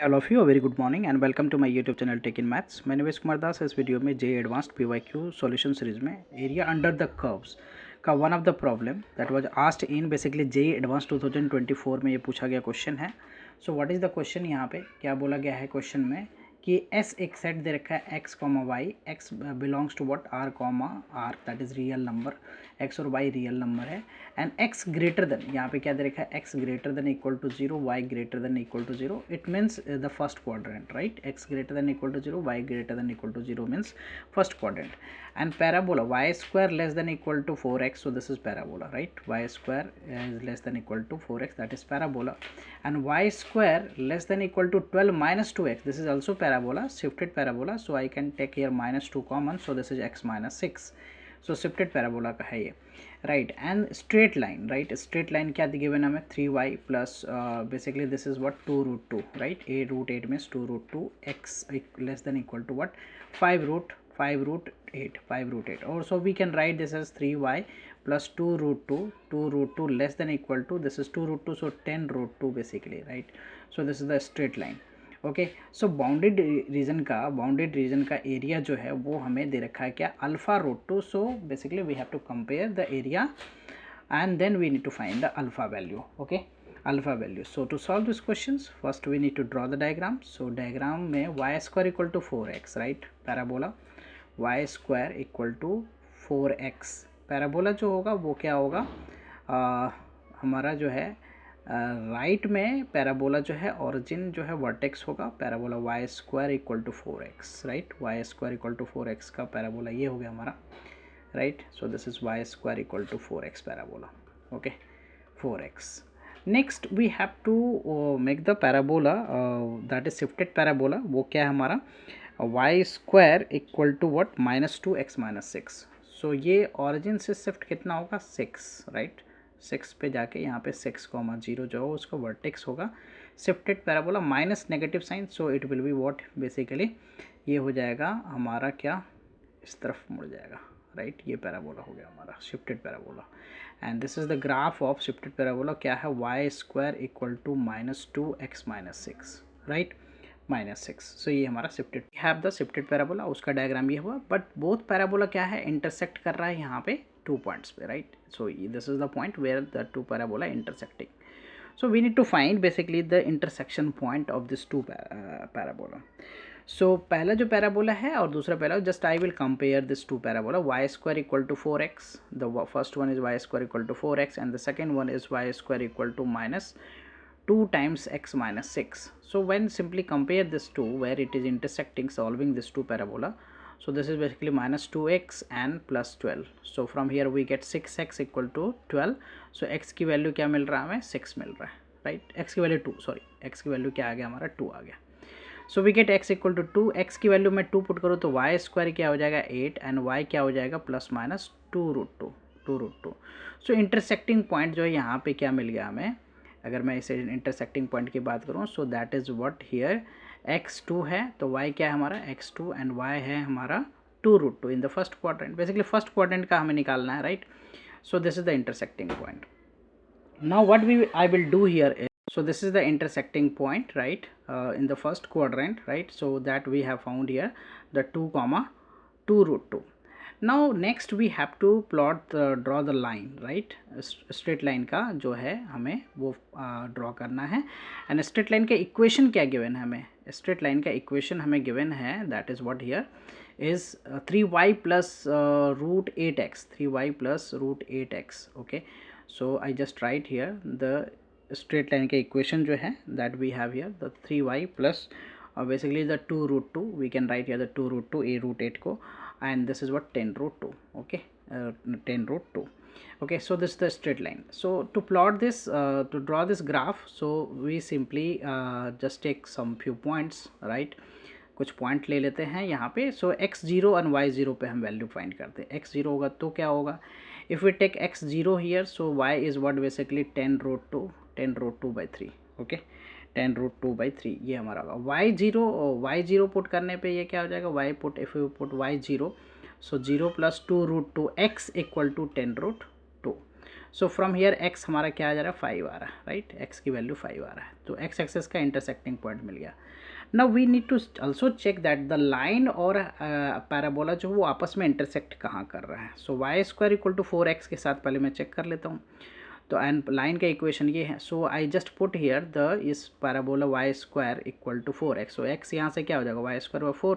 All of you a very good morning and welcome to my YouTube channel Tech in Maths. My name is Kumar Das. इस video में जे advanced PYQ solution series में area under the curves का one of the problem that was asked in basically J advance 2024 में ये पूछा गया question है। So what is the question, यहाँ पे क्या बोला गया है क्वेश्चन में कि एस एक सेट दे रखा है x comma y, x belongs to what R comma R, that is real number, x और वाई रियल नंबर है, एंड एक्स ग्रेटर देन, यहाँ पे क्या दे रखा है x greater than equal to zero, y greater than equal to zero, it means the first quadrant, right. X greater than equal to zero, y greater than equal to zero means first quadrant, and parabola y square less than equal to 4x, so this is parabola, right? Y square is less than equal to 4x, that is parabola, and y square less than equal to 12 minus 2x, this is also parabola, shifted parabola, so I can take here minus 2 common, so this is x minus 6, so shifted parabola का है ये, right? And straight line, right? straight line क्या given हमें 3y plus basically this is what 2 root 2, right? a root 8 means 2 root 2, x less than equal to what 5 root 8, or so we can write this as 3y plus 2 root 2 less than equal to, this is 2 root 2, so 10 root 2 basically, right? So this is the straight line. Okay, so bounded region का area जो है वो हमें दे रखा है क्या, alpha root 2, so basically we have to compare the area and then we need to find the alpha value. Okay, alpha value. So to solve this questions, first we need to draw the diagram. So diagram में y square equal to 4x, right? parabola y square equal to 4x, parabola जो होगा वो क्या होगा, हमारा जो है right में पैराबोला जो है ऑरिजिन जो है वर्टेक्स होगा, parabola y square equal to 4x, right. y square equal to 4x का पैराबोला ये हो गया हमारा, right? So this is y square equal to 4x parabola. Okay, 4x. Next we have to make the parabola that is shifted parabola. वो क्या है हमारा, y square equal to what minus 2x minus 6. So ये origin से shift कितना होगा 6, right? 6 पे जाके यहाँ पे 6,0 जो है उसका वर्टेक्स होगा, shifted parabola minus negative sign, so it will be what basically ये हो जाएगा हमारा क्या, इस तरफ मुड़ जाएगा, राइट? ये पैराबोला हो गया हमारा shifted parabola, and this is the graph of shifted parabola, क्या है y square equal to minus 2x minus 6, right, minus 6। So ये हमारा shifted have the shifted parabola, उसका डायग्राम ये हुआ, बट बोथ पैराबोला क्या है इंटरसेक्ट कर रहा है यहाँ पे 2 पॉइंट्स पे, right? So this is the point where the 2 parabola intersecting, so we need to find basically the intersection point of this 2 parabola. So पहला जो पैराबोला है और दूसरा parabola, just I will compare this 2 parabola, y square equal to 4x, the first one is y square equal to 4x and the second one is y square equal to minus 2 times x minus 6. So when simply compare this 2 where it is intersecting, solving this 2 parabola, so this is basically minus 2x and plus 12, so from here we get 6x equal to 12, so x की value क्या मिल रहा है हमें 6 मिल रहा है, right? x की वैल्यू 2, सॉरी x की वैल्यू क्या आ गया हमारा 2 आ गया, so we get x equal to 2, x की वैल्यू मैं 2 पुट करूँ तो y स्क्वायर क्या हो जाएगा 8 एंड y क्या हो जाएगा प्लस माइनस 2 रूट 2, सो इंटरसेक्टिंग पॉइंट जो है यहाँ पे क्या मिल गया हमें, अगर मैं इसे इंटरसेक्टिंग पॉइंट की बात करूँ, so that is what here x2 है तो y क्या है हमारा x2 एंड y है हमारा 2 root 2 in the first quadrant, basically first quadrant का हमें निकालना है, right? So this is the intersecting point. Now what I will do here is, so this is the intersecting point, right, in the first quadrant, right? So that we have found here the 2 comma 2 root 2. Now next we have to plot draw the line, right? Straight line का जो है हमें वो draw करना है, and straight line का equation क्या given है हमें, straight line का equation हमें given है, that is what here is 3y plus root 8x, 3y plus root 8x. Okay, so I just write here the straight line के equation जो है that we have here the 3y plus basically the 2 root 2, we can write here the 2 root 2 a root 8 को, and this is what 10 root 2. Okay, 10 root 2. Okay, so this is the straight line. So to plot this to draw this graph, so we simply just take some few points, right? कुछ point ले लेते हैं यहाँ पे, सो x0 और y0 पे हम value find करते हैं, x0 होगा तो क्या होगा, if we take x0 here, so y is what basically 10 root 2 by 3, okay, 10 root 2 by 3 ये हमारा होगा, y0 पुट करने पे ये क्या हो जाएगा, y put if you put y0, so 0 plus 2 root 2 x equal to 10 root 2, so from here x हमारा क्या आ जा रहा है 5 आ रहा है, राइट, x की वैल्यू 5 आ रहा है, तो x एक्सेस का इंटरसेक्टिंग पॉइंट मिल गया. Now we need to also check that the line और पैराबोला जो वो आपस में इंटरसेक्ट कहाँ कर रहा है. So y square equal to 4x के साथ पहले मैं चेक कर लेता हूँ. तो एंड लाइन का इक्वेशन ये है. So I just put here the इस parabola y square equal to 4x. सो x यहाँ से क्या हो जाएगा वाई स्क्वायर बाई 4.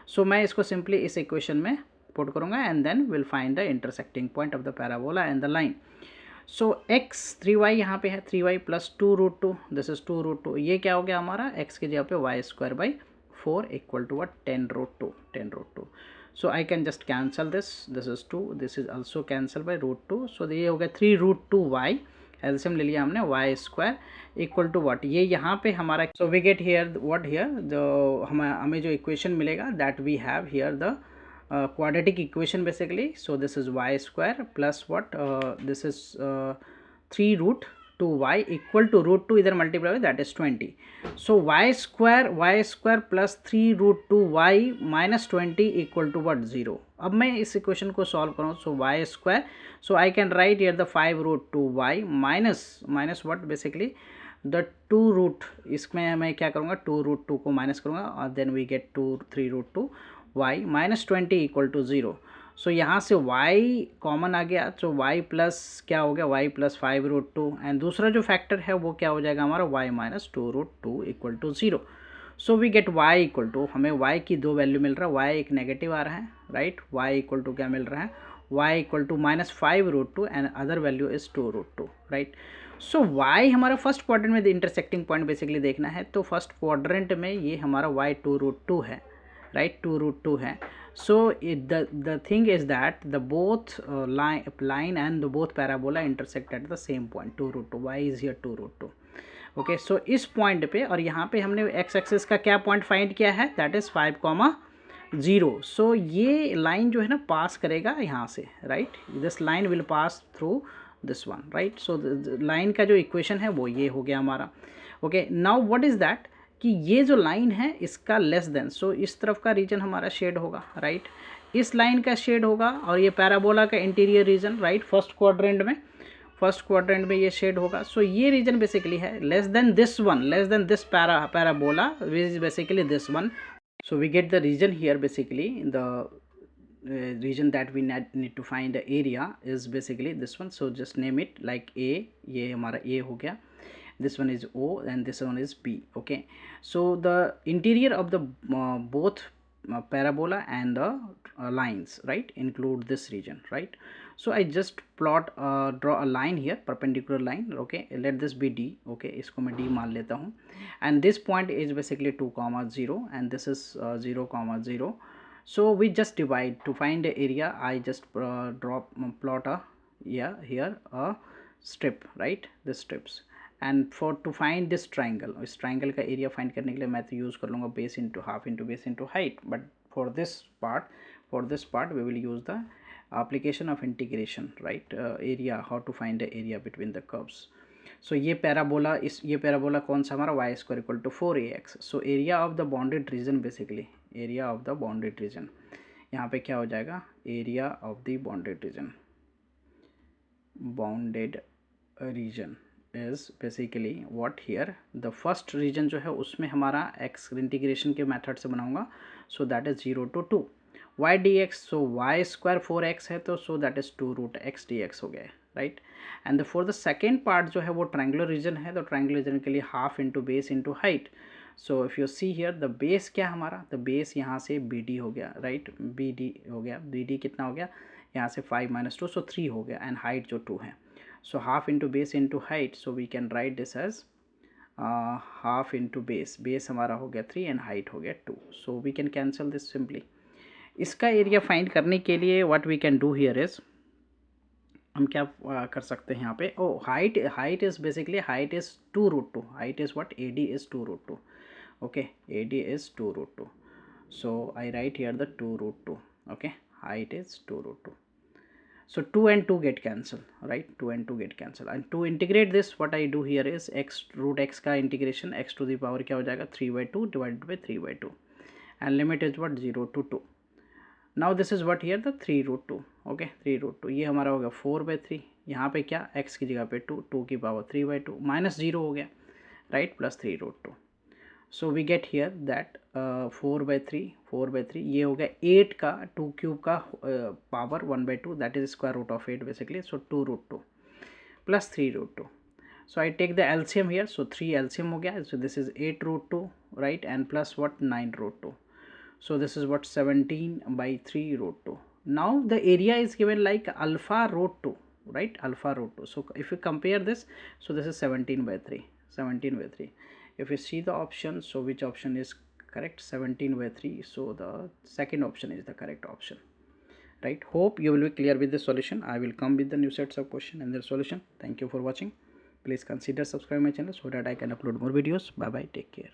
सो मैं इसको सिंपली इस इक्वेशन में पुट करूँगा and then will find the intersecting point of the parabola and the line. So x 3y यहाँ पे है 3y प्लस 2√2, दिस इज 2√2. ये क्या हो गया हमारा x की जगह पे y square by 4 equal to what 10√2. So I can just cancel this. This is 2. This is also cancel by √2. So ये हो गया 3√2y. एल्सियम ले लिया हमने y square equal to what, ये यहाँ पे हमारा. So we get here what here जो हमें जो इक्वेशन मिलेगा that we have here the quadratic equation basically. So this is y square plus what this is 3√2y equal to √2 इधर multiply हुआ that is 20. So y square plus 3√2y minus 20 equal to what 0. अब मैं इस equation को solve करूँ. So y square, so I can write here the 5√2y minus what basically the 2 इसमें मैं क्या करूँगा 2√2 को माइनस करूँगा और then we get 3√2 y minus 20 equal to 0. So यहाँ से y कॉमन आ गया. तो y प्लस क्या हो गया y प्लस 5√2 एंड दूसरा जो फैक्टर है वो क्या हो जाएगा हमारा y minus 2√2 equal to 0. So we get y equal to, हमें y की दो वैल्यू मिल रहा है. y एक नेगेटिव आ रहा है, राइट. y इक्वल टू क्या मिल रहा है y equal to minus 5√2 and other value is 2√2, right. So y हमारा फर्स्ट क्वाड्रेंट में इंटरसेक्टिंग पॉइंट बेसिकली देखना है. तो फर्स्ट क्वाड्रेंट में ये हमारा y 2√2 है, राइट, 2√2 है. सो the thing is that the both line and the both parabola intersect at the same point 2√2. y is here 2√2. Okay, सो इस पॉइंट पे और यहाँ पे हमने x एक्सिस का क्या पॉइंट फाइंड किया है दैट इज 5,0. सो ये लाइन जो है ना पास करेगा यहाँ से, right. This line will pass through this one, right. So line का जो इक्वेशन है वो ये हो गया हमारा. Okay, now what is that कि ये जो लाइन है इसका लेस देन, सो इस तरफ का रीजन हमारा शेड होगा, राइट. इस लाइन का शेड होगा और ये पैराबोला का interior region, right, first quadrant में ये शेड होगा. सो ये रीजन बेसिकली है less than this one, less than this parabola which is basically this one. So we get the region here basically the region that we need to find the area is basically this one. So just name it like A. ये हमारा A हो गया. This one is O and this one is B. Okay, so the interior of the both parabola and the lines, right, include this region, right. So I just draw a line here, perpendicular line. Okay, let this be D. Okay, इसको मैं D मान लेता हूँ and this point is basically 2,0 and this is 0,0. So we just divide to find the area. I just plot a here a strip, right, this strips. And for to find this triangle, इस triangle का area find करने के लिए मैं तो use कर लूँगा base into half into base into height. But for this part we will use the application of integration, right. Area, how to find the area between the curves. So ये parabola कौन सा हमारा y square equal to 4ax. So area of the bounded region basically, area of the bounded reason यहाँ पे क्या हो जाएगा area of the bounded reason is basically what here the first region जो है उसमें हमारा x इंटीग्रेशन के मेथड से बनाऊंगा. So that is 0 to 2 y dx. So y square 4x है तो so that is 2√x dx हो गया, right. And for the second part जो है वो ट्रायंगुलर रीजन है. तो ट्रायंगुलर रीजन के लिए half into base into height. So if you see here the base क्या हमारा, द बेस यहाँ से BD हो गया, राइट. BD हो गया, BD कितना हो गया यहाँ से 5 - 2 सो 3 हो गया एंड हाइट जो 2 है. So half into base into height, so we can write this as half into base हमारा हो गया 3 and height हो गया 2. So we can cancel this simply. इसका एरिया फाइंड करने के लिए what we can do here is हम क्या कर सकते हैं यहाँ पे. Height is basically height is 2√2. Height is what AD is 2√2. Okay, AD is 2√2. So I write here the 2√2. Okay, height is 2√2. So 2 and 2 get cancelled, right. 2 and 2 get cancelled. And to integrate this what I do here is √x का integration x to the power क्या हो जाएगा 3/2 divided by 3/2 and limit is what 0 to 2. Now this is what here the 3√2. Okay, 3√2 ये हमारा हो गया 4/3. यहाँ पे क्या, x की जगह पे 2 की पावर 3/2 माइनस 0 हो गया, right, plus 3√2. So we get here that 4/3 ये हो गया 8 का 2³ का power 1/2, that is square root of 8 basically. So 2√2 plus 3√2. So I take the LCM here, so 3 LCM हो गया, so this is 8√2, right, and plus what, 9√2. So this is what, 17/3√2. Now the area is given like alpha root 2, right, alpha root 2. So if you compare this, so this is 17/3, 17/3. If you see the option, so which option is correct? 17/3. So the second option is the correct option, right? Hope you will be clear with the solution. I will come with the new sets of question and their solution. Thank you for watching. Please consider subscribe my channel so that I can upload more videos. Bye bye, take care.